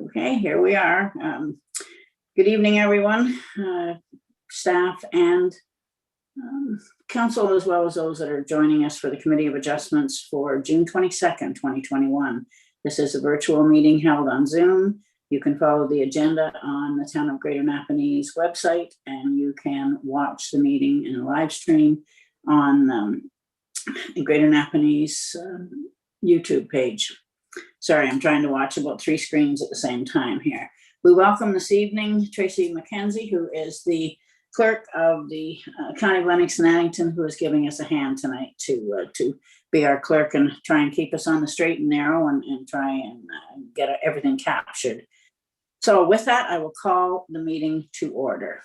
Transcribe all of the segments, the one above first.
Okay, here we are. Good evening, everyone, staff and council, as well as those that are joining us for the Committee of Adjustments for June 22nd, 2021. This is a virtual meeting held on Zoom. You can follow the agenda on the Town of Greater Napanee website, and you can watch the meeting in a live stream on Greater Napanee's YouTube page. Sorry, I'm trying to watch about 3 screens at the same time here. We welcome this evening Tracy McKenzie, who is the clerk of the County of Lennox and Addington, who is giving us a hand tonight to be our clerk and try and keep us on the straight and narrow and try and get everything captured. So with that, I will call the meeting to order.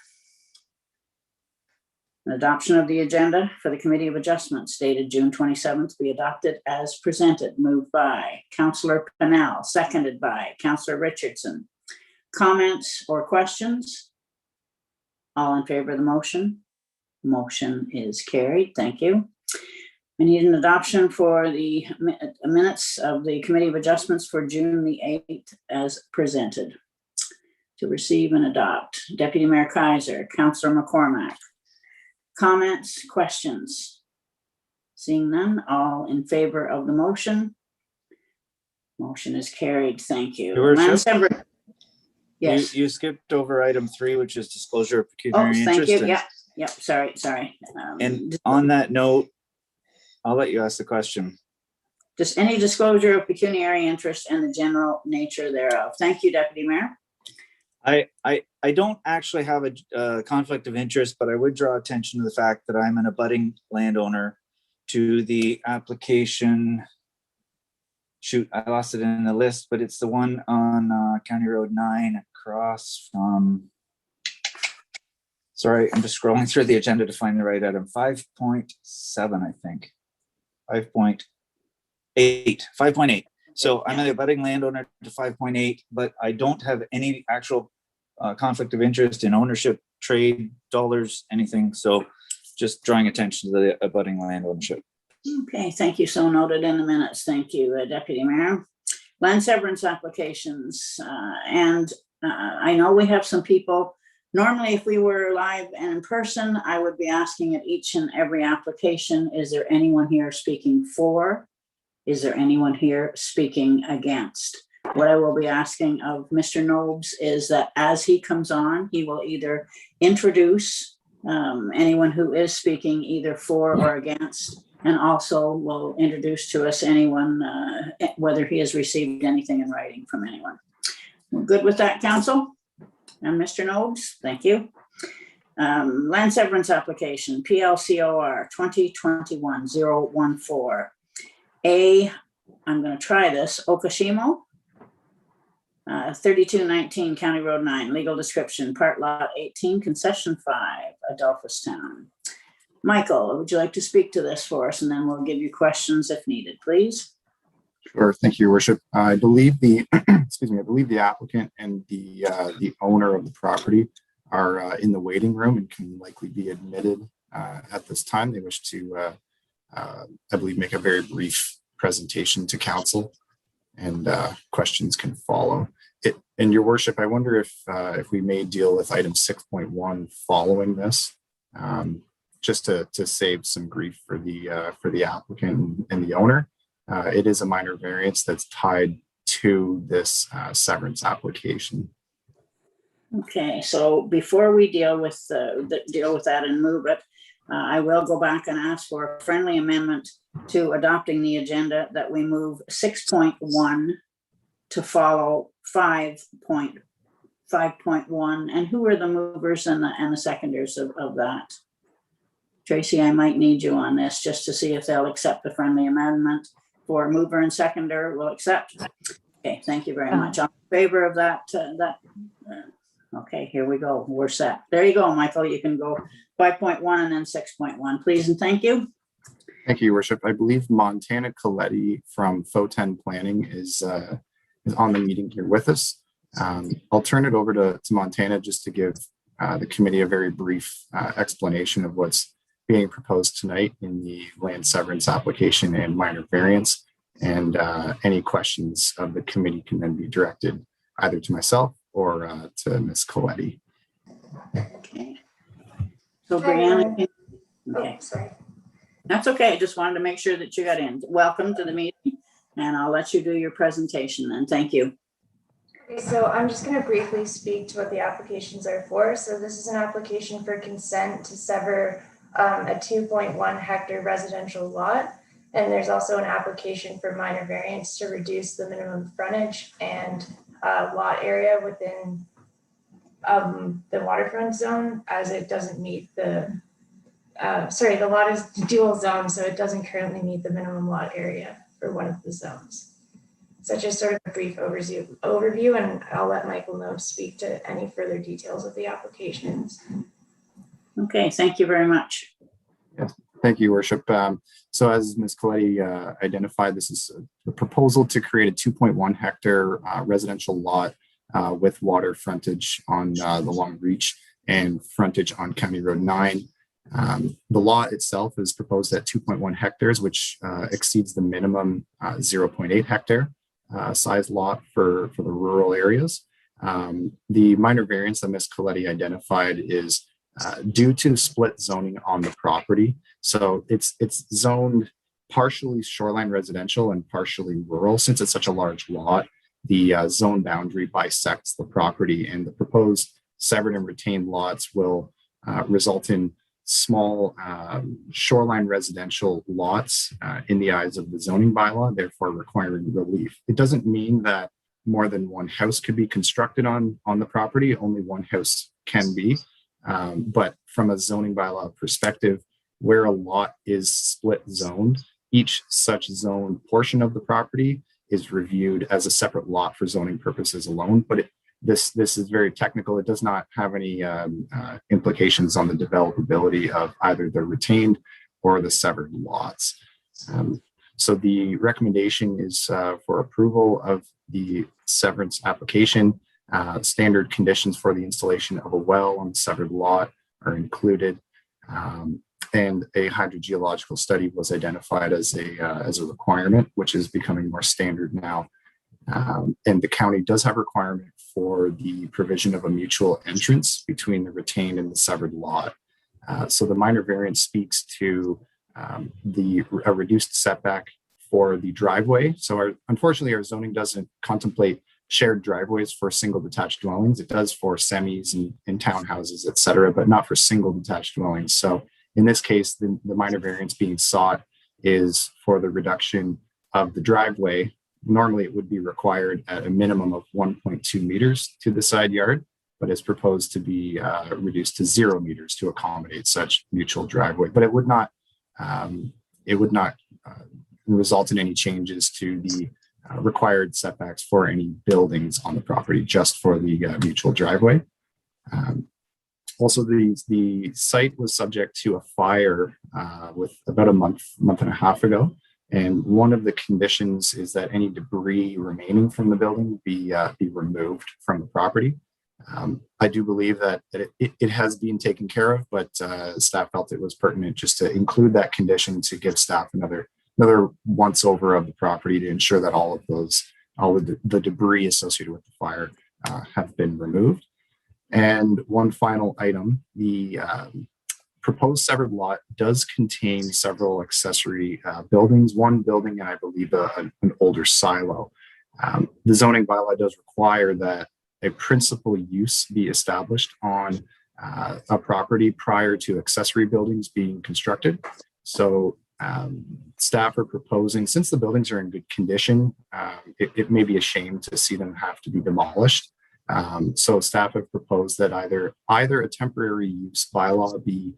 An adoption of the agenda for the Committee of Adjustments dated June 27th be adopted as presented. Moved by Councillor Pennell, seconded by Councillor Richardson. Comments or questions? All in favor of the motion? Motion is carried. Thank you. We need an adoption for the minutes of the Committee of Adjustments for June the 8th as presented. To receive and adopt. Deputy Mayor Kaiser, Councillor McCormack. Comments, questions? Seeing none, all in favor of the motion? Motion is carried. Thank you. Your Worship, yes. You skipped over item 3, which is disclosure of pecuniary interest. Thank you. And, Sorry. And on that note, I'll let you ask the question. Just any disclosure of pecuniary interest and the general nature thereof. Thank you, Deputy Mayor. I don't actually have a conflict of interest, but I would draw attention to the fact that I'm an abutting landowner to the application. Shoot, I lost it in the list, but it's the one on County Road 9 across from, sorry, I'm just scrolling through the agenda to find the right item. 5.7, I think. 5.8. So I'm an abutting landowner to 5.8, but I don't have any actual conflict of interest in ownership, trade, dollars, anything. So just drawing attention to the abutting land ownership. Okay, thank you. So noted in the minutes. Thank you, Deputy Mayor. Land severance applications. I know we have some people. Normally, if we were live and in person, I would be asking at each and every application, is there anyone here speaking for? Is there anyone here speaking against? What I will be asking of Mr. Nobes is that as he comes on, he will either introduce anyone who is speaking either for or against, and also will introduce to us anyone, whether he has received anything in writing from anyone. We're good with that, Council? And Mr. Nobes, thank you. Land severance application, PLCOR 2021-014. I'm going to try this, Okashimo, 3219 County Road 9, legal description, part lot 18, concession 5, Adolphustown. Michael, would you like to speak to this for us, and then we'll give you questions if needed, please? Sure, thank you, Your Worship. I believe the the applicant and the owner of the property are in the waiting room and can likely be admitted at this time. They wish to I believe make a very brief presentation to council, and questions can follow. And Your Worship, I wonder if we may deal with item 6.1 following this, just to save some grief for the applicant and the owner. It is a minor variance that's tied to this severance application. Okay, so before we deal with that and move it, I will go back and ask for a friendly amendment to adopting the agenda that we move 6.1 to follow 5.1. And who are the movers and the seconders of that? Tracy, I might need you on this just to see if they'll accept the friendly amendment. For mover and seconder will accept. Okay, thank you very much. I'm in favor of that. Okay, here we go. We're set. There you go, Michael. You can go 5.1 and then 6.1, please, and thank you. Thank you, Your Worship. I believe Montana Coletti from FOTEN Planning is on the meeting here with us. I'll turn it over to Montana just to give the committee a very brief explanation of what's being proposed tonight in the land severance application and minor variance, and any questions of the committee can then be directed either to myself or to Ms. Coletti. Okay. So Brianna, okay, Oh, sorry. that's okay. Just wanted to make sure that you got in. Welcome to the meeting, and I'll let you do your presentation then. Thank you. Okay, so I'm just going to briefly speak to what the applications are for. So this is an application for consent to sever a 2.1 hectare residential lot. And there's also an application for minor variance to reduce the minimum frontage and lot area within the waterfront zone, as it doesn't meet the, the lot is dual zone, so it doesn't currently meet the minimum lot area for one of the zones. So just sort of a brief overview, and I'll let Michael Nobes speak to any further details of the applications. Okay, thank you very much. Yes, thank you, Worship. So as Ms. Coletti identified, this is the proposal to create a 2.1 hectare residential lot with water frontage on the Long Reach and frontage on County Road 9. The lot itself is proposed at 2.1 hectares, which exceeds the minimum 0.8 hectare size lot for the rural areas. The minor variance that Ms. Coletti identified is due to split zoning on the property. So it's zoned partially shoreline residential and partially rural. Since it's such a large lot, the zone boundary bisects the property, and the proposed severed and retained lots will result in small shoreline residential lots in the eyes of the zoning bylaw, therefore requiring relief. It doesn't mean that more than one house could be constructed on the property. Only one house can be. But from a zoning bylaw perspective, where a lot is split zoned, each such zoned portion of the property is reviewed as a separate lot for zoning purposes alone. But this is very technical. It does not have any implications on the developability of either the retained or the severed lots. So the recommendation is for approval of the severance application. Standard conditions for the installation of a well on the severed lot are included, and a hydrogeological study was identified as a requirement, which is becoming more standard now. And the county does have a requirement for the provision of a mutual entrance between the retained and the severed lot. So the minor variance speaks to a reduced setback for the driveway. So unfortunately, our zoning doesn't contemplate shared driveways for single detached dwellings. It does for semis and townhouses, et cetera, but not for single detached dwellings. So in this case, the minor variance being sought is for the reduction of the driveway. Normally, it would be required at a minimum of 1.2 meters to the side yard, but is proposed to be reduced to 0 meters to accommodate such mutual driveway. But it would not result in any changes to the required setbacks for any buildings on the property, just for the mutual driveway. Also, the site was subject to a fire with about a month and a half ago. And one of the conditions is that any debris remaining from the building be removed from the property. I do believe that it has been taken care of, but staff felt it was pertinent just to include that condition to give staff another once over of the property to ensure that all of the debris associated with the fire have been removed. And one final item, the proposed severed lot does contain several accessory buildings, one building, and I believe an older silo. The zoning bylaw does require that a principal use be established on a property prior to accessory buildings being constructed. So staff are proposing, since the buildings are in good condition, it may be a shame to see them have to be demolished. So staff have proposed that either a temporary use bylaw be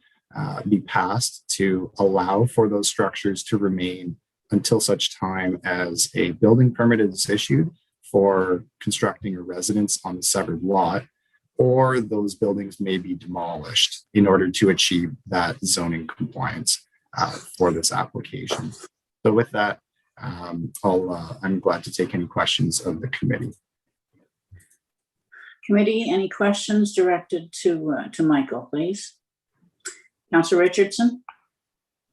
passed to allow for those structures to remain until such time as a building permit is issued for constructing a residence on the severed lot, or those buildings may be demolished in order to achieve that zoning compliance for this application. So with that, I'm glad to take any questions of the committee. Committee, any questions directed to Michael, please? Councillor Richardson?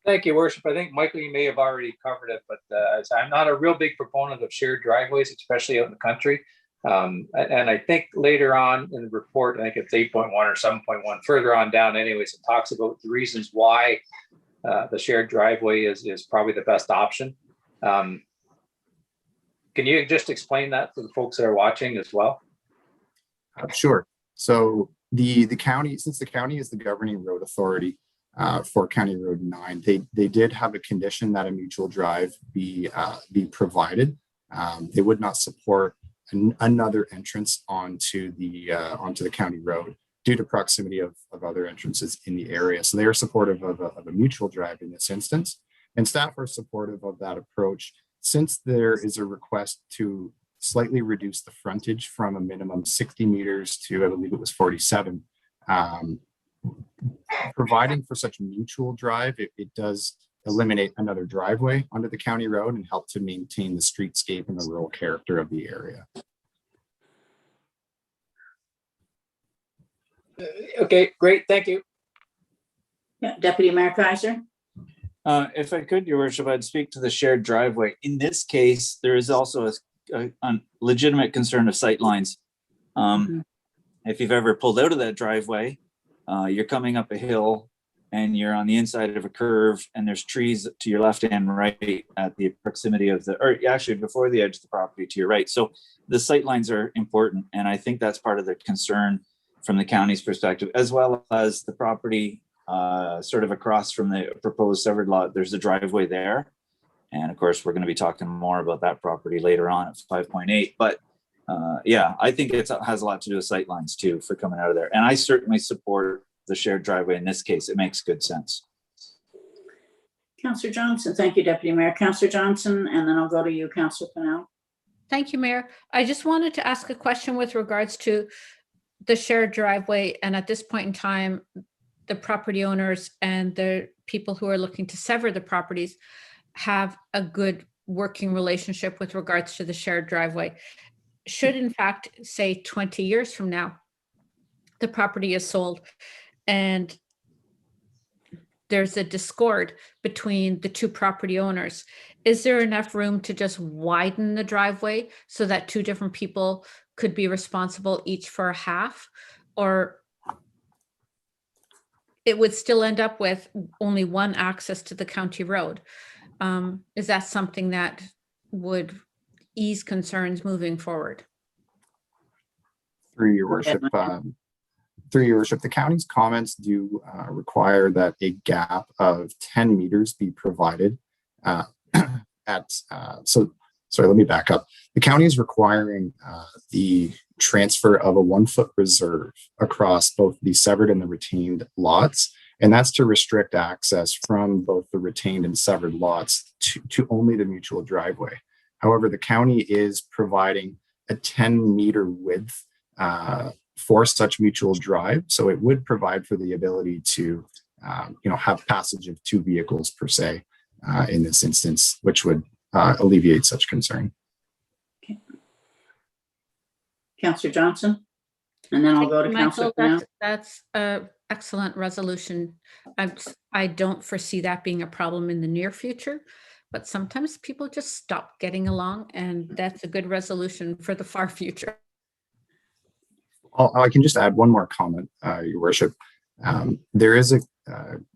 Thank you, Worship. I think, Michael, you may have already covered it, but I'm not a real big proponent of shared driveways, especially out in the country. And I think later on in the report, I think it's 8.1 or 7.1, further on down anyways, it talks about the reasons why the shared driveway is probably the best option. Can you just explain that to the folks that are watching as well? Sure. So the county, since the county is the governing road authority for County Road 9, they did have a condition that a mutual drive be provided. They would not support another entrance onto the county road due to proximity of other entrances in the area. So they are supportive of a mutual drive in this instance, and staff are supportive of that approach since there is a request to slightly reduce the frontage from a minimum 60 meters to, I believe it was 47. Providing for such a mutual drive, it does eliminate another driveway onto the county road and help to maintain the streetscape and the rural character of the area. Okay, great. Thank you. Yeah, Deputy Mayor Kaiser. If I could, Your Worship, I'd speak to the shared driveway. In this case, there is also a legitimate concern of sightlines. If you've ever pulled out of that driveway, you're coming up a hill and you're on the inside of a curve and there's trees to your left and right at the proximity of or actually before the edge of the property to your right. So the sightlines are important. And I think that's part of the concern from the county's perspective, as well as the property sort of across from the proposed severed lot. There's a driveway there. And of course, we're going to be talking more about that property later on at 5.8. But yeah, I think it has a lot to do with sightlines too for coming out of there. And I certainly support the shared driveway in this case. It makes good sense. Councillor Johnson. Thank you, Deputy Mayor. Councillor Johnson, and then I'll go to you, Councillor Pennell. Thank you, Mayor. I just wanted to ask a question with regards to the shared driveway. And at this point in time, the property owners and the people who are looking to sever the properties have a good working relationship with regards to the shared driveway. Should in fact, say 20 years from now, the property is sold and there's a discord between the two property owners, is there enough room to just widen the driveway so that two different people could be responsible each for a half? Or it would still end up with only one access to the county road? Is that something that would ease concerns moving forward? Through your worship, the county's comments do require that a gap of 10 meters be provided sorry, let me back up. The county is requiring the transfer of a 1 foot reserve across both the severed and the retained lots. And that's to restrict access from both the retained and severed lots to only the mutual driveway. However, the county is providing a 10-meter width for such mutual drive. So it would provide for the ability to have passage of two vehicles per se in this instance, which would alleviate such concern. Okay. Councillor Johnson, and then I'll go to Councillor Pennell. That's an excellent resolution. I don't foresee that being a problem in the near future, but sometimes people just stop getting along, and that's a good resolution for the far future. I can just add one more comment, Your Worship. There is a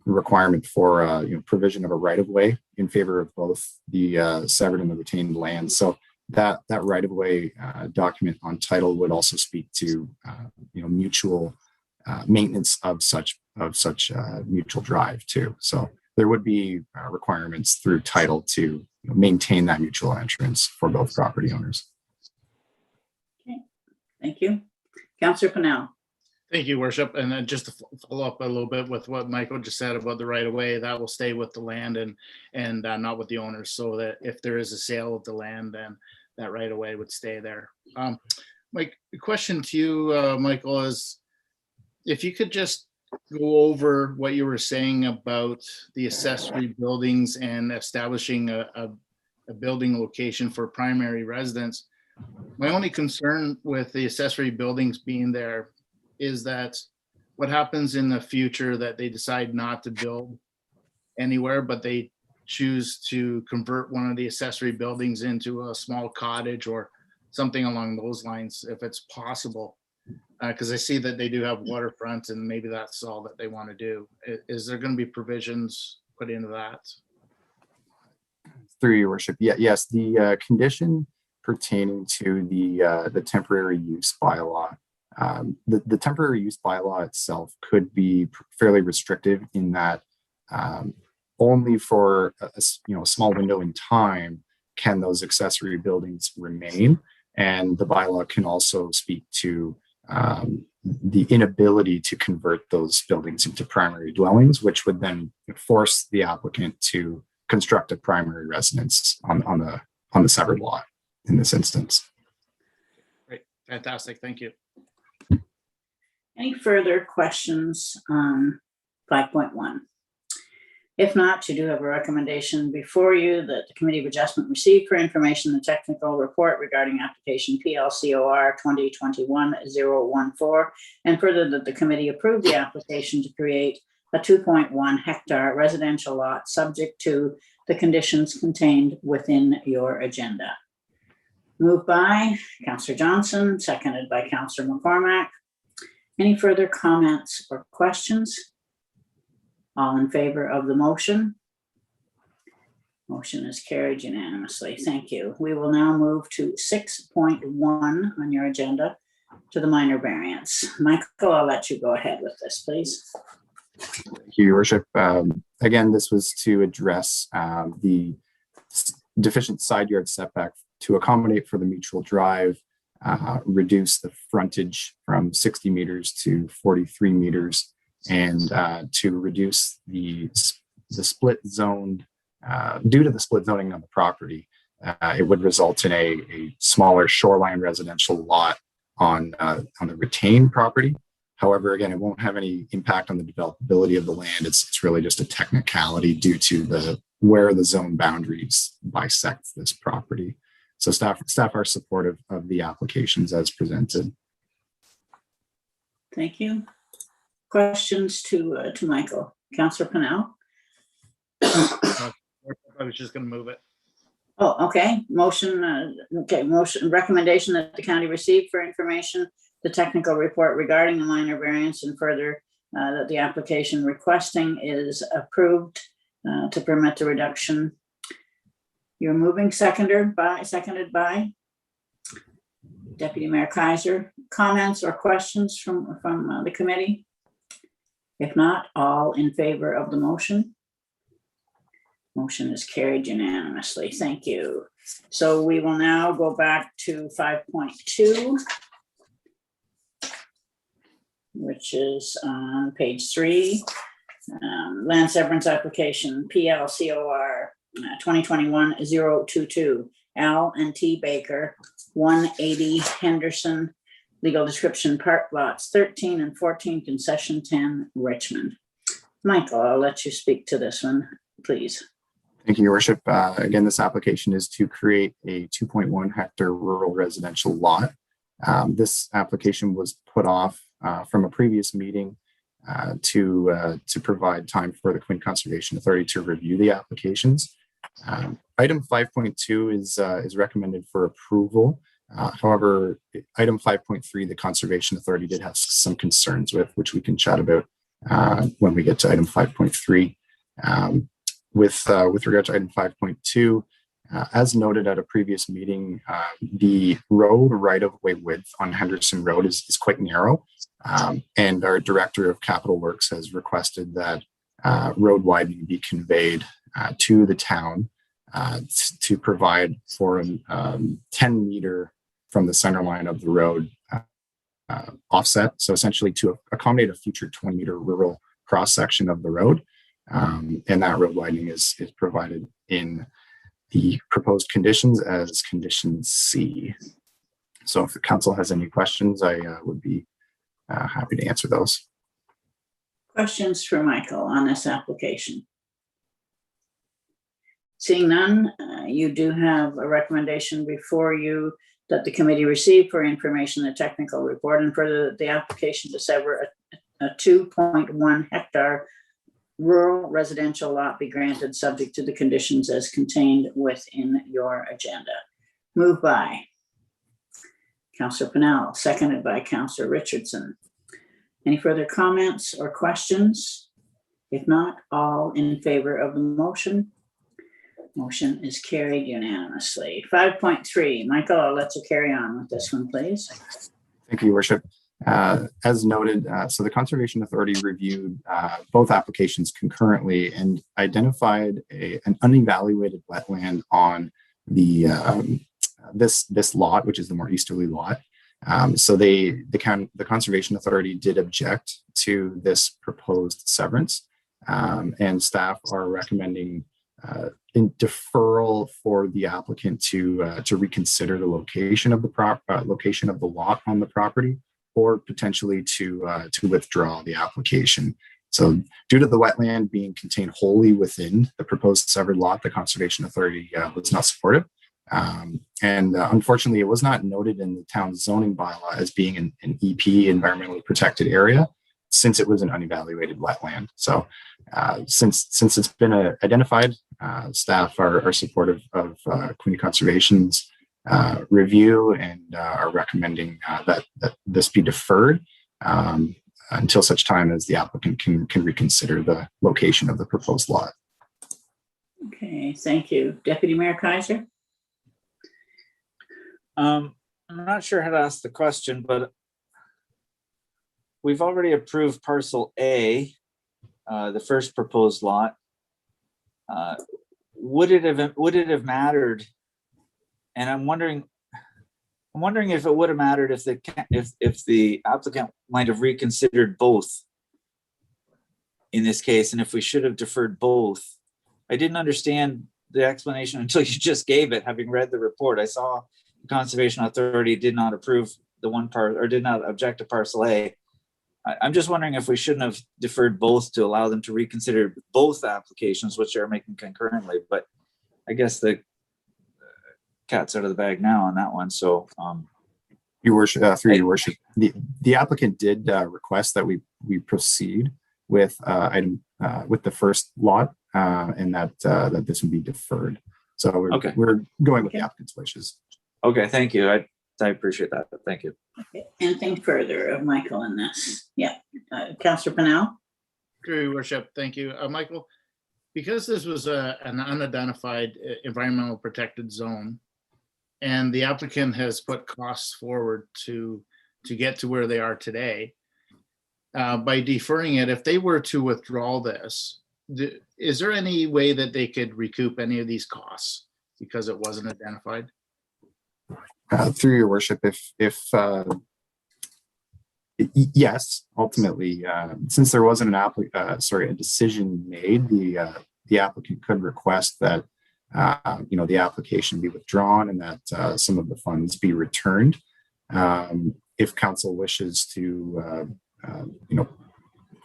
requirement for provision of a right-of-way in favor of both the severed and the retained land. So that right-of-way document on title would also speak to mutual maintenance of such mutual drive too. So there would be requirements through title to maintain that mutual entrance for both property owners. Okay, thank you. Councillor Pennell. Thank you, Worship. And then just to follow up a little bit with what Michael just said about the right of way, that will stay with the land and not with the owners. So that if there is a sale of the land, then that right of way would stay there. My question to you, Michael, is if you could just go over what you were saying about the accessory buildings and establishing a building location for primary residence. My only concern with the accessory buildings being there is that what happens in the future that they decide not to build anywhere, but they choose to convert one of the accessory buildings into a small cottage or something along those lines if it's possible. Because I see that they do have waterfront and maybe that's all that they want to do. Is there going to be provisions put into that? Through your worship, yes, the condition pertaining to the temporary use bylaw. The temporary use bylaw itself could be fairly restrictive in that only for a small window in time can those accessory buildings remain, and the bylaw can also speak to the inability to convert those buildings into primary dwellings, which would then force the applicant to construct a primary residence on the severed lot in this instance. Great, fantastic, thank you. Any further questions on 5.1? If not, you do have a recommendation before you that the Committee of Adjustment received for information the technical report regarding application PLCOR 2021-014, and further that the committee approved the application to create a 2.1 hectare residential lot subject to the conditions contained within your agenda. Moved by Councillor Johnson, seconded by Councillor McCormack. Any further comments or questions? All in favor of the motion? Motion is carried unanimously. Thank you. We will now move to 6.1 on your agenda, to the minor variance. Michael, I'll let you go ahead with this, please. Thank you, Your Worship. Again, this was to address the deficient side yard setback to accommodate for the mutual drive, reduce the frontage from 60 meters to 43 meters, and to reduce the split zone. Due to the split zoning on the property, it would result in a smaller shoreline residential lot on the retained property. However, again, it won't have any impact on the developability of the land. It's really just a technicality due to where the zone boundaries bisect this property. So staff are supportive of the applications as presented. Thank you. Questions to Michael? Councillor Pennell? I was just going to move it. Oh, okay. Motion, recommendation that the county receive for information the technical report regarding the minor variance, and further that the application requesting is approved to permit the reduction. You're moving, seconded by Deputy Mayor Kaiser. Comments or questions from the committee? If not, all in favor of the motion? Motion is carried unanimously. Thank you. So we will now go back to 5.2, which is on page 3. Land severance application PLCOR 2021-022. Al and T. Baker, 180 Henderson. Legal description, park lots 13 and 14, concession 10, Richmond. Michael, I'll let you speak to this one, please. Thank you, Your Worship. Again, this application is to create a 2.1 hectare rural residential lot. This application was put off from a previous meeting to provide time for the Quinn Conservation Authority to review the applications. Item 5.2 is recommended for approval. However, item 5.3, the Conservation Authority did have some concerns with, which we can chat about when we get to item 5.3. With regard to item 5.2, as noted at a previous meeting, the road right-of-way width on Henderson Road is quite narrow, and our Director of Capital Works has requested that road widening be conveyed to the town to provide for a 10-meter from the center line of the road offset. So essentially to accommodate a future 20-meter rural cross-section of the road. And that road widening is provided in the proposed conditions as condition C. So if the council has any questions, I would be happy to answer those. Questions for Michael on this application? Seeing none, you do have a recommendation before you that the committee receive for information the technical report, and further that the application to sever a 2.1 hectare rural residential lot be granted subject to the conditions as contained within your agenda. Moved by Councillor Pennell, seconded by Councillor Richardson. Any further comments or questions? If not, all in favor of the motion? Motion is carried unanimously. 5.3, Michael, I'll let you carry on with this one, please. Thank you, Your Worship. As noted, so the Conservation Authority reviewed both applications concurrently and identified an unevaluated wetland on the this lot, which is the more easterly lot. So the Conservation Authority did object to this proposed severance, and staff are recommending in deferral for the applicant to reconsider the location of the lot on the property, or potentially to withdraw the application. So due to the wetland being contained wholly within the proposed severed lot, the Conservation Authority was not supportive. And unfortunately, it was not noted in the town's zoning bylaw as being an EP, environmentally protected area, since it was an unevaluated wetland. So since it's been identified, staff are supportive of Quinte Conservation's review and are recommending that this be deferred until such time as the applicant can reconsider the location of the proposed lot. Okay, thank you. Deputy Mayor Kaiser? I'm not sure how to ask the question, but we've already approved parcel A, the first proposed lot. Would it have mattered? And I'm wondering if it would have mattered if the applicant might have reconsidered both in this case, and if we should have deferred both. I didn't understand the explanation until you just gave it. Having read the report, I saw the Conservation Authority did not approve the one part, or did not object to parcel A. I'm just wondering if we shouldn't have deferred both to allow them to reconsider both applications, which they're making concurrently. But I guess the cat's out of the bag now on that one. So, Your Worship, through Your Worship, the applicant did request that we proceed with with the first lot, and that this would be deferred. So we're going with the applicant's wishes. Okay, thank you. I appreciate that. Thank you. Okay. Anything further of Michael in this? Yeah, Councillor Pennell? Through Your Worship, thank you. Michael, because this was an unidentified environmental protected zone, and the applicant has put costs forward to get to where they are today, by deferring it, if they were to withdraw this, is there any way that they could recoup any of these costs because it wasn't identified? Through Your Worship, yes, ultimately, since there wasn't a decision made, the applicant could request that the application be withdrawn and that some of the funds be returned. If council wishes to kind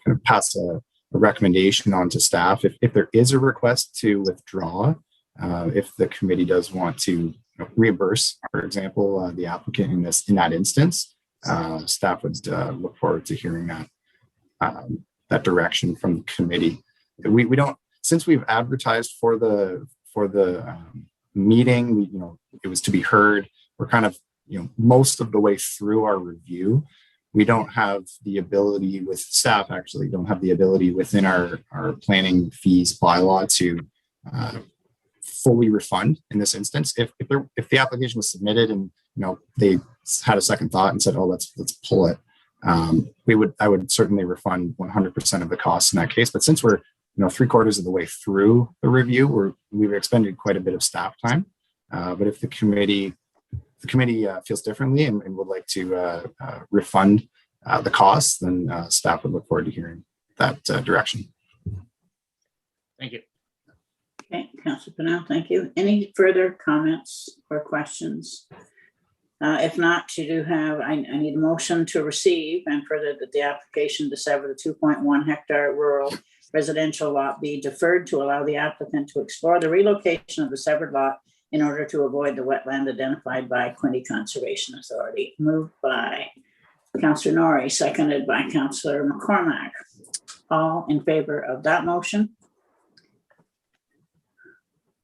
of pass a recommendation on to staff, if there is a request to withdraw, if the committee does want to reimburse, for example, the applicant in that instance, staff would look forward to hearing that direction from the committee. We don't, since we've advertised for the meeting, it was to be heard. We're kind of most of the way through our review. We don't have the ability with staff, actually don't have the ability within our planning fees bylaw to fully refund in this instance. If the application was submitted and they had a second thought and said, oh, let's pull it, I would certainly refund 100% of the costs in that case. But since we're 3/4 of the way through the review, we've expended quite a bit of staff time. But if the committee feels differently and would like to refund the costs, then staff would look forward to hearing that direction. Thank you. Okay, Councillor Pennell, thank you. Any further comments or questions? If not, I need a motion to receive and further that the application to sever the 2.1 hectare rural residential lot be deferred to allow the applicant to explore the relocation of the severed lot in order to avoid the wetland identified by Quinte Conservation Authority. Moved by Councillor Norrie, seconded by Councillor McCormack. All in favor of that motion?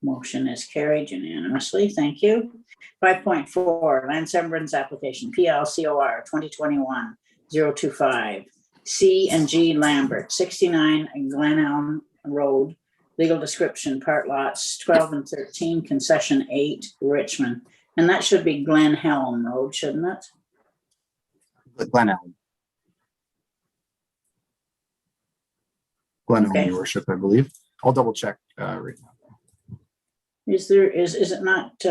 Motion is carried unanimously. Thank you. 5.4, land severance application, PLCOR 2021-025, C and G Lambert, 69 Glen Elm Road, legal description, part lots 12 and 13, concession 8, Richmond. And that should be Glen Helm Road, shouldn't it? Glen Elm. Glen Okay. Elm, your worship, I believe. I'll double check right now. Is it not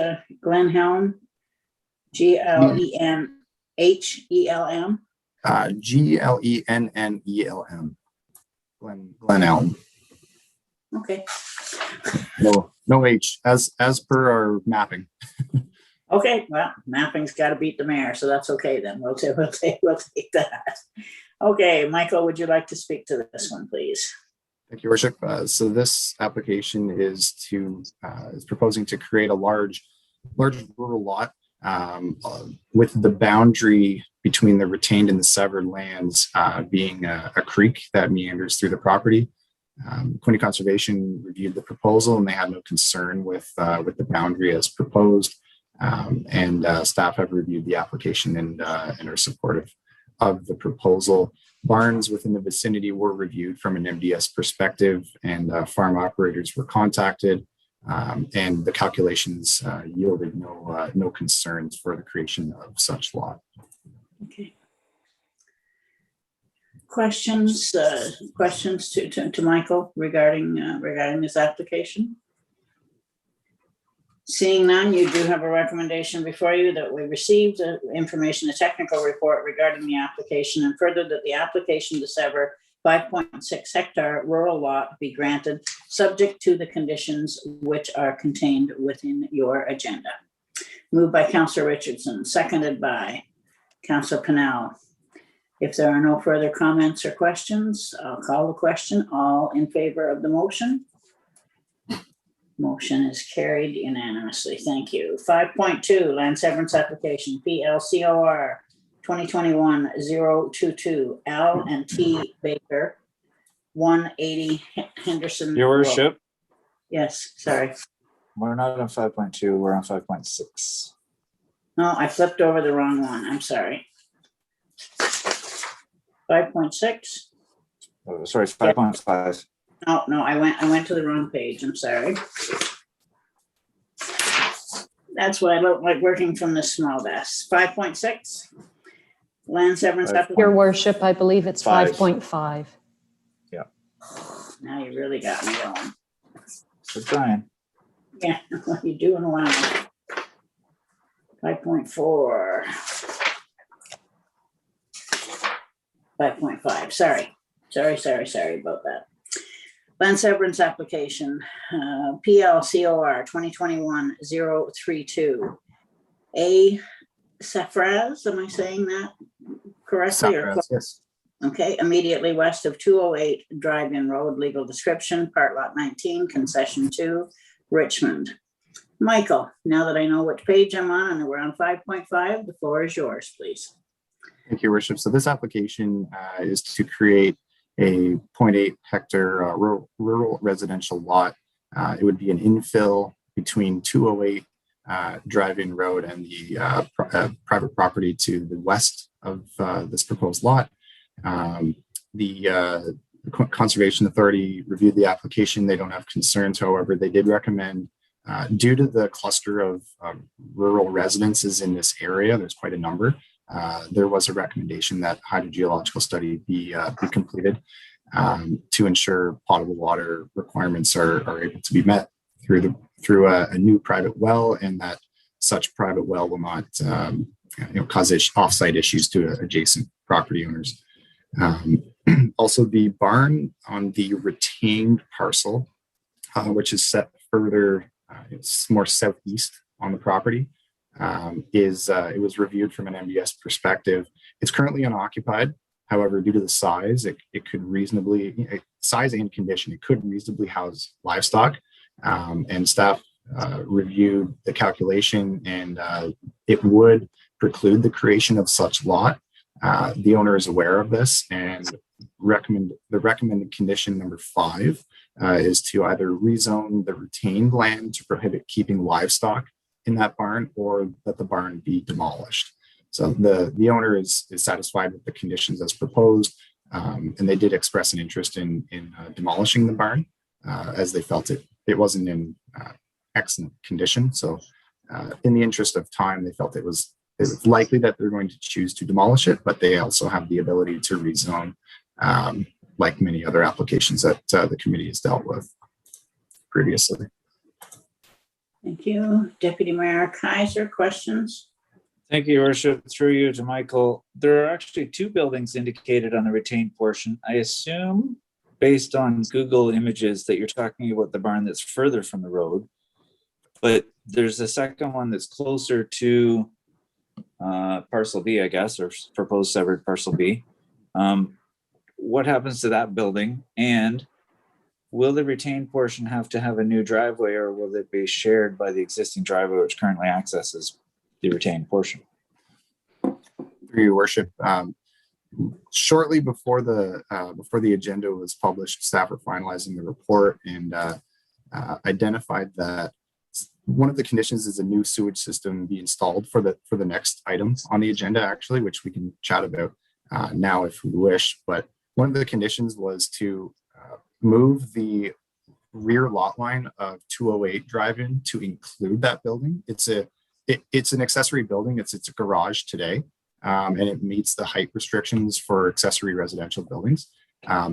Glen Helm? GLENHELM? GLENNELM. Glen Elm. Okay. No H as per our mapping. Okay, well, mapping's got to beat the mayor, so that's okay then. We'll take that. Okay, Michael, would you like to speak to this one, please? Thank you, worship. So this application is proposing to create a large rural lot with the boundary between the retained and the severed lands being a creek that meanders through the property. Quinte Conservation reviewed the proposal and they had no concern with the boundary as proposed. And staff have reviewed the application and are supportive of the proposal. Barns within the vicinity were reviewed from an MDS perspective, and farm operators were contacted, and the calculations yielded no concerns for the creation of such lot. Okay. Questions to Michael regarding this application? Seeing none, you do have a recommendation before you that we received a technical report regarding the application, and further that the application to sever 5.6 hectare rural lot be granted, subject to the conditions which are contained within your agenda. Moved by Councillor Richardson, seconded by Councillor Pennell. If there are no further comments or questions, I'll call the question. All in favor of the motion? Motion is carried unanimously. Thank you. 5.2, land severance application, PLCOR 2021-022, L and T Baker, 180 Henderson. Your Road. worship, Yes, sorry. we're not on 5.2, we're on 5.6. No, I flipped over the wrong one. I'm sorry. 5.6. Oh, sorry, 5.5. No, I went to the wrong page. I'm sorry. That's what I look like working from the small desk. 5.6. Land severance Your application. Your worship, I believe it's 5.5. Now you really got me going. We're trying. Yeah, what are you doing well? 5.4. 5.5. Sorry about that. Land severance application, PLCOR 2021-032. A Severance, am I saying that correctly? Severance, yes. Okay, immediately west of 208 Drive-In Road, legal description, part lot 19, concession 2, Richmond. Michael, now that I know which page I'm on and we're on 5.5, the floor is yours, please. Thank you, worship. So this application is to create a 0.8 hectare rural residential lot. It would be an infill between 208 Drive-In Road and the private property to the west of this proposed lot. The Conservation Authority reviewed the application. They don't have concerns. However, they did recommend, due to the cluster of rural residences in this area, there's quite a number. There was a recommendation that hydrogeological study be completed to ensure potable water requirements are able to be met through a new private well, and that such private well will not cause offsite issues to adjacent property owners. Also, the barn on the retained parcel, which is set further, it's more southeast on the property. It was reviewed from an MDS perspective. It's currently unoccupied. However, due to the size, it could reasonably, size and condition, it could reasonably house livestock. And staff reviewed the calculation, and it would preclude the creation of such lot. The owner is aware of this, and the recommended condition number 5 is to either rezone the retained land to prohibit keeping livestock in that barn, or that the barn be demolished. So the owner is satisfied with the conditions as proposed, and they did express an interest in demolishing the barn, as they felt it wasn't in excellent condition. So in the interest of time, they felt it was likely that they're going to choose to demolish it, but they also have the ability to rezone, like many other applications that the committee has dealt with previously. Thank you. Deputy Mayor Kaiser, questions? Thank you, Your Worship. Through you to Michael. There are actually 2 buildings indicated on the retained portion. I assume, based on Google images, that you're talking about the barn that's further from the road, but there's a second one that's closer to parcel B, I guess, or proposed severed parcel B. What happens to that building? And will the retained portion have to have a new driveway, or will it be shared by the existing driveway which currently accesses the retained portion? Through your worship, shortly before the agenda was published, staff are finalizing the report and identified that one of the conditions is a new sewage system be installed for the next item on the agenda, actually, which we can chat about now if we wish. But one of the conditions was to move the rear lot line of 208 drive-in to include that building. It's an accessory building. It's a garage today, and it meets the height restrictions for accessory residential buildings.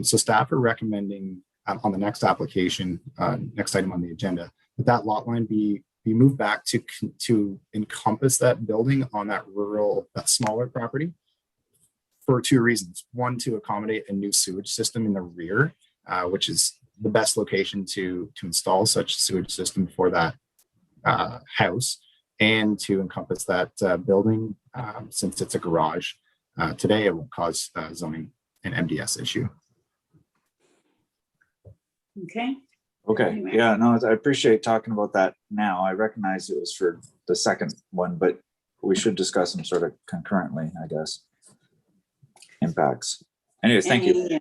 So staff are recommending on the next application, next item on the agenda, that lot line be moved back to encompass that building on that smaller property, for 2 reasons. One, to accommodate a new sewage system in the rear, which is the best location to install such a sewage system for that house, and to encompass that building, since it's a garage. Today, it won't cause zoning and MDS issue. Okay. Okay, yeah, no, I appreciate talking about that now. I recognize it was for the second one, but we should discuss them sort of concurrently, I guess. Impacts. Anyways, thank you.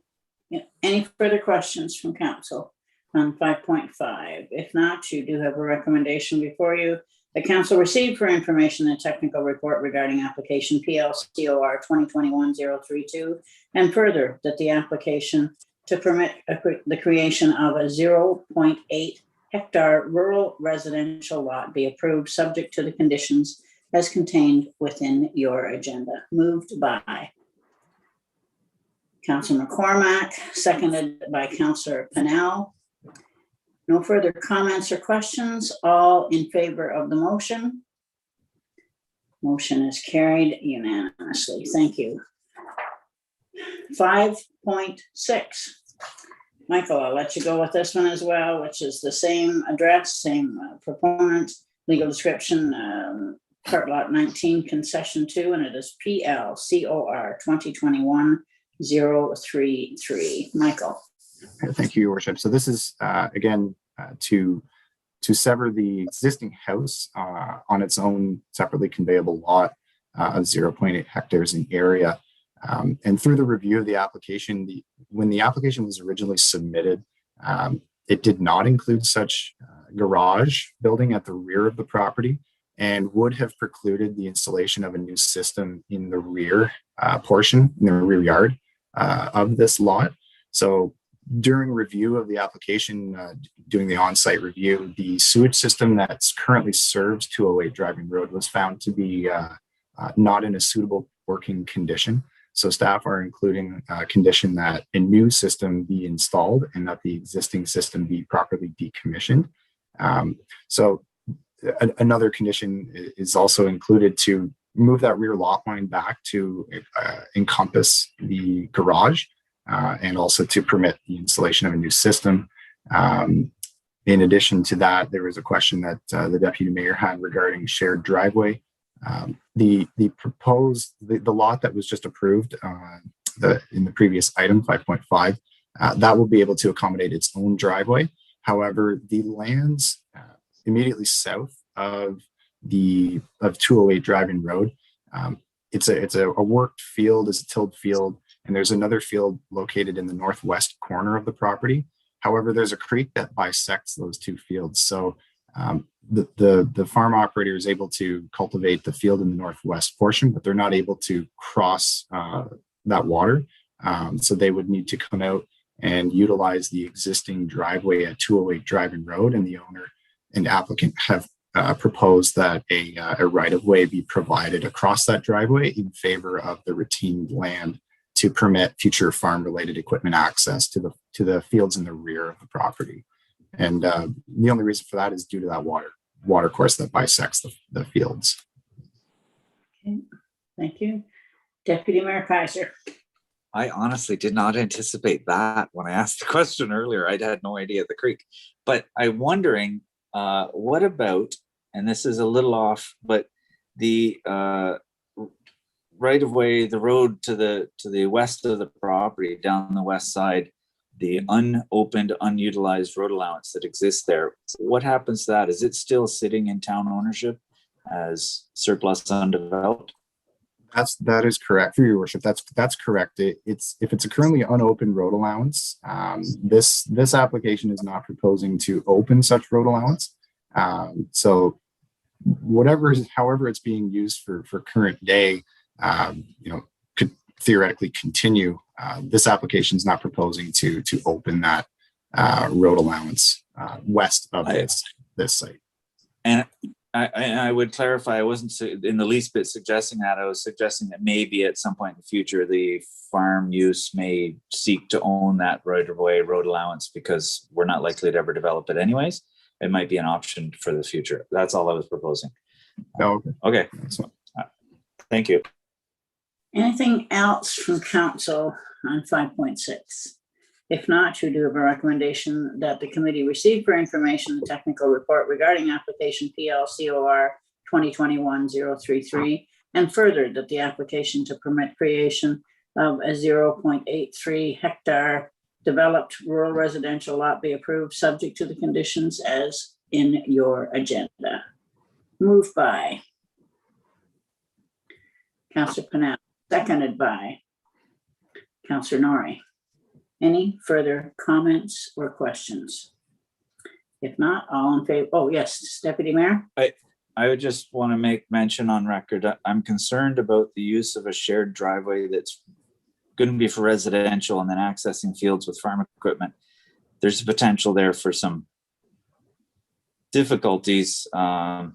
Any further questions from council on 5.5? If not, you do have a recommendation before you. The council received for information a technical report regarding application PLCOR 2021-032, and further that the application to permit the creation of a 0.8 hectare rural residential lot be approved, subject to the conditions as contained within your agenda. Moved by Councillor McCormack, seconded by Councillor Pennell. No further comments or questions. All in favor of the motion? Motion is carried unanimously. Thank you. 5.6. Michael, I'll let you go with this one as well, which is the same address, same proponent, legal description, part lot 19, concession 2, and it is PLCOR 2021-033. Michael. Thank you, Your Worship. So this is again to sever the existing house on its own separately conveyable lot of 0.8 hectares in area. And through the review of the application, when the application was originally submitted, it did not include such garage building at the rear of the property, and would have precluded the installation of a new system in the rear portion, in the rear yard of this lot. So during review of the application, doing the on-site review, the sewage system that's currently serves 208 Driving Road was found to be not in a suitable working condition. So staff are including a condition that a new system be installed and that the existing system be properly decommissioned. So another condition is also included to move that rear lot line back to encompass the garage, and also to permit the installation of a new system. In addition to that, there was a question that the deputy mayor had regarding shared driveway. The lot that was just approved in the previous item 5.5, that will be able to accommodate its own driveway. However, the lands immediately south of 208 Driving Road, it's a worked field, it's a tilled field, and there's another field located in the northwest corner of the property. However, there's a creek that bisects those two fields. So The farm operator is able to cultivate the field in the northwest portion, but they're not able to cross that water. So they would need to come out and utilize the existing driveway at 208 Driving Road, and the owner and applicant have proposed that a right-of-way be provided across that driveway in favor of the retained land to permit future farm-related equipment access to the fields in the rear of the property. And the only reason for that is due to that water course that bisects the fields. Okay, thank you. Deputy Mayor Kaiser. I honestly did not anticipate that when I asked the question earlier. I had no idea the creek, but I'm wondering, what about, and this is a little off, but the right of way, the road to the west of the property, down the west side, the unopened, unutilized road allowance that exists there. What happens to that? Is it still sitting in town ownership as surplus undeveloped? That is correct, for your worship. That's correct. If it's a currently unopened road allowance, this application is not proposing to open such road allowance. So however it's being used for current day, could theoretically continue. This application is not proposing to open that road allowance west of this site. And I would clarify, I wasn't in the least bit suggesting that. I was suggesting that maybe at some point in the future, the farm use may seek to own that right-of-way road allowance, because we're not likely to ever develop it anyways. It might be an option for the future. That's all I was proposing. Okay. Excellent. Thank you. Anything else from council on 5.6? If not, you do have a recommendation that the committee receive for information the technical report regarding application PLCOR 2021-033, and further that the application to permit creation of a 0.83 hectare developed rural residential lot be approved, subject to the conditions as in your agenda. Moved by Councillor Pannell, seconded by Councillor Norrie. Any further comments or questions? If not, all in favor? Oh, yes, Deputy Mayor. I would just want to make mention on record. I'm concerned about the use of a shared driveway that's going to be for residential and then accessing fields with farm equipment. There's a potential there for some difficulties. And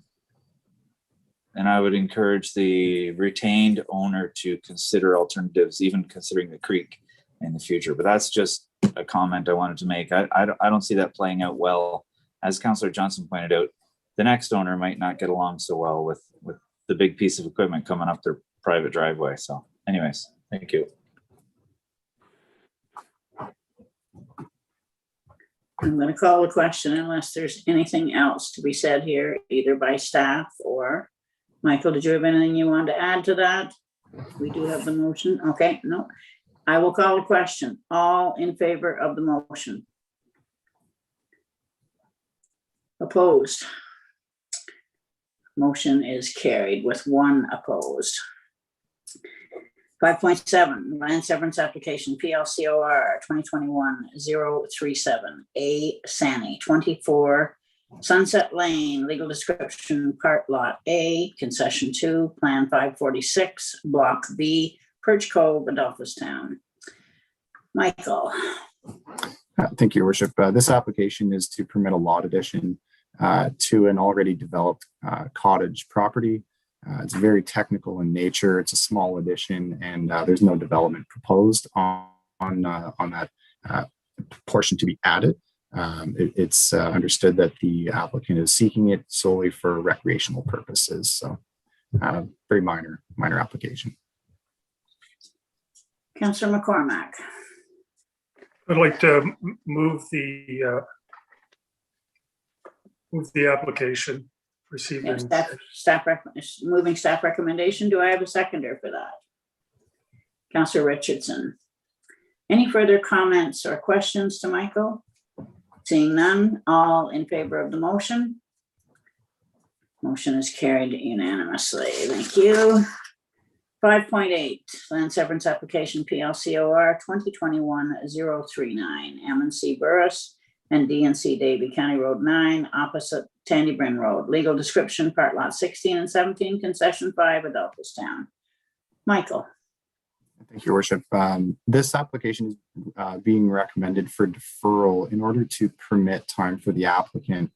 I would encourage the retained owner to consider alternatives, even considering the creek in the future. But that's just a comment I wanted to make. I don't see that playing out well. As Councillor Johnson pointed out, the next owner might not get along so well with the big piece of equipment coming up their private driveway. So anyways, thank you. I'm going to call the question unless there's anything else to be said here, either by staff or Michael. Did you have anything you wanted to add to that? We do have the motion. Okay, no. I will call a question. All in favor of the motion? Opposed? Motion is carried with one opposed. 5.7, land severance application, PLCOR 2021-037, A. Sani, 24 Sunset Lane, legal description, part lot A, concession 2, plan 546, block B, Perch Cove, Adolphustown. Michael. Thank you, Your Worship. This application is to permit a lot addition to an already developed cottage property. It's very technical in nature. It's a small addition, and there's no development proposed on that portion to be added. It's understood that the applicant is seeking it solely for recreational purposes. So very minor application. Councillor McCormack. I'd like to move the application receiving. Moving staff recommendation. Do I have a seconder for that? Councillor Richardson. Any further comments or questions to Michael? Seeing none, all in favor of the motion? Motion is carried unanimously. Thank you. 5.8, land severance application PLCOR 2021-039, M&C Burris, and D&C Davie County Road 9, opposite Tandy Bryn Road. Legal description, part lot 16 and 17, concession 5, Adolphustown. Michael. Thank you, Your Worship. This application is being recommended for deferral in order to permit time for the applicant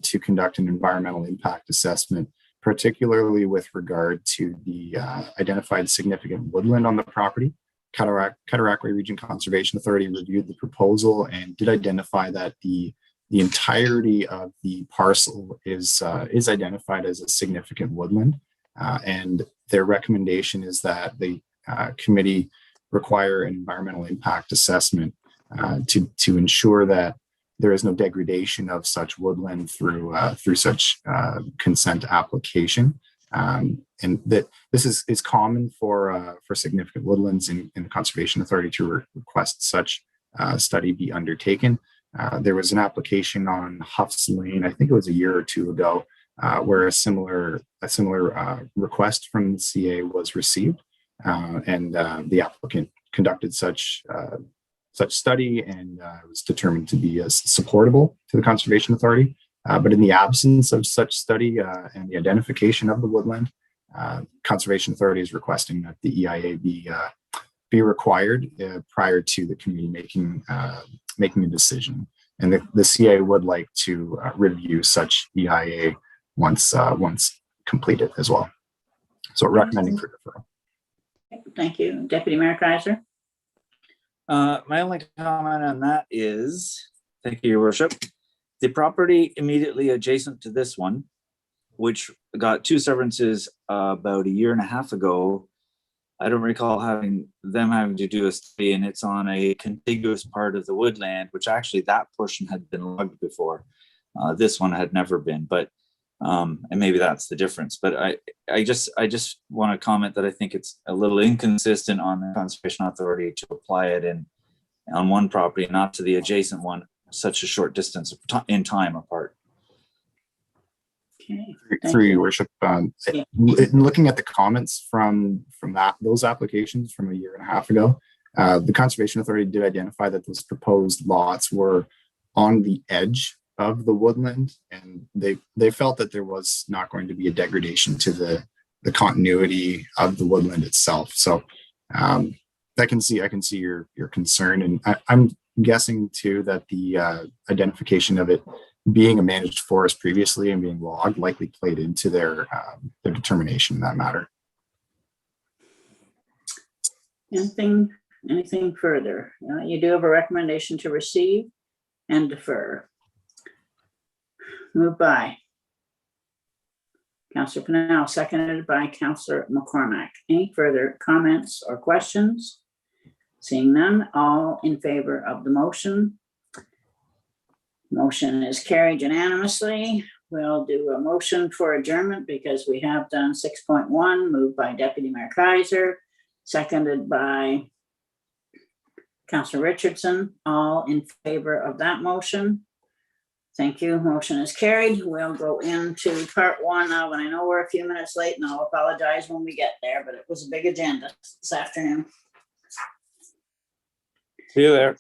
to conduct an environmental impact assessment, particularly with regard to the identified significant woodland on the property. Cataraqui Region Conservation Authority reviewed the proposal and did identify that the entirety of the parcel is identified as a significant woodland, and their recommendation is that the committee require an environmental impact assessment to ensure that there is no degradation of such woodland through such consent application. And that this is common for significant woodlands in the Conservation Authority to request such study be undertaken. There was an application on Huff's Lane, I think it was a year or two ago, where a similar request from the CA was received, and the applicant conducted such study and was determined to be as supportable to the Conservation Authority. But in the absence of such study and the identification of the woodland, Conservation Authority is requesting that the EIA be required prior to the committee making a decision. And the CA would like to review such EIA once completed as well. So recommending for deferral. Thank you. Deputy Mayor Kaiser. My only comment on that is, thank you, Your Worship. The property immediately adjacent to this one, which got 2 severances about a year and a half ago, I don't recall having to do a study, and it's on a contiguous part of the woodland, which actually that portion had been logged before. This one had never been, but and maybe that's the difference. But I just want to comment that I think it's a little inconsistent on the Conservation Authority to apply it on one property, not to the adjacent one, such a short distance in time apart. Okay. Through Your Worship, looking at the comments from those applications from a year and a half ago, the Conservation Authority did identify that those proposed lots were on the edge of the woodland, and they felt that there was not going to be a degradation to the continuity of the woodland itself. So I can see your concern, and I'm guessing too that the identification of it being a managed forest previously and being logged likely played into their determination in that matter. Anything further? You do have a recommendation to receive and defer. Moved by Councillor Pennell, seconded by Councillor McCormack. Any further comments or questions? Seeing none, all in favor of the motion. Motion is carried unanimously. We'll do a motion for adjournment because we have done 6.1, moved by Deputy Mayor Kaiser, seconded by Councillor Richardson. All in favor of that motion. Thank you. Motion is carried. We'll go into part 1 now, and I know we're a few minutes late, and I'll apologize when we get there, but it was a big agenda this afternoon. See you there.